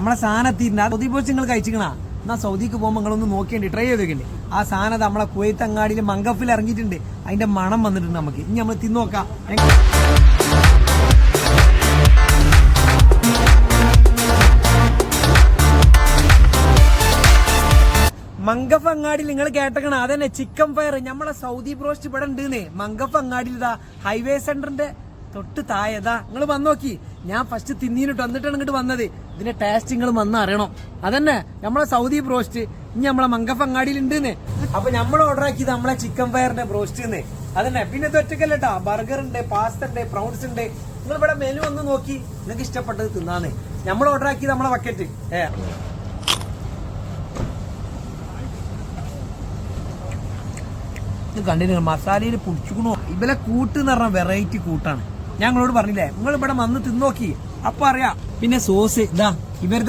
നമ്മളെ സാധനത്തിന് Saudi post നിങ്ങൾ കഴിച്ചിക്കണ എന്നാ സൗദിക്ക് പോകുമ്പോൾ നിങ്ങളൊന്ന് നോക്കിയുണ്ട് ട്രൈ ചെയ്ത് വെക്കണ്ടേ. ആ സാധനം നമ്മളെ കുവൈത്ത് അങ്ങാടിയിൽ മങ്കഫിൽ ഇറങ്ങിയിട്ടുണ്ട്. അതിന്റെ മണം വന്നിട്ടുണ്ട്. നമുക്ക് ഇനി നമ്മൾ തിന്നോക്കാം. മങ്കഫ് അങ്ങാടിയിൽ നിങ്ങൾ കേട്ടക്കണ അതന്നെ ചിക്കൻ ഫയർ നമ്മളെ സൗദി ബ്രോസ്റ്റ് ഇവിടെ ഉണ്ട്. മങ്കഫ് അങ്ങാടിയിൽ ഇതാ ഹൈവേ സെന്ററിന്റെ തൊട്ട് താഴെതാ നിങ്ങൾ വന്നോക്കി. ഞാൻ ഫസ്റ്റ് തിന്നീനിട്ട് വന്നിട്ടാണ് ഇങ്ങോട്ട് വന്നത്. ഇതിന്റെ ടേസ്റ്റ് നിങ്ങൾ വന്ന് അറിയണം. അതന്നെ നമ്മളെ സൗദി ബ്രോസ്റ്റ് ഇനി നമ്മളെ മങ്കഫ് അങ്ങാടിയിൽ ഉണ്ട്. അപ്പൊ നമ്മൾ ഓർഡർ ആക്കിയത് നമ്മളെ ചിക്കൻ ഫയറിന്റെ ബ്രോസ്റ്റ് അതന്നെ. പിന്നെ ഒറ്റക്കല്ലട്ടാ, ബർഗർ ഉണ്ട്, പാസ്ത ഉണ്ട്, പ്രൗൺസ് ഉണ്ട്. നിങ്ങൾ ഇവിടെ മെനു ഒന്ന് നോക്കി നിങ്ങൾക്ക് ഇഷ്ടപ്പെട്ടത് തിന്നാന്ന്. നമ്മൾ ഓർഡർ ആക്കിയത് നമ്മളെ ബക്കറ്റ് കണ്ടില്ല മസാലയിൽ പൊടിച്ചുക്കണോ. ഇവലെ കൂട്ട് എന്ന് പറഞ്ഞ വെറൈറ്റി കൂട്ടാണ്. ഞങ്ങളോട് പറഞ്ഞില്ലേ, നിങ്ങൾ ഇവിടെ വന്ന് തിന്നോക്കി അപ്പൊ അറിയാം. പിന്നെ സോസ് ഇതാ ഇവർ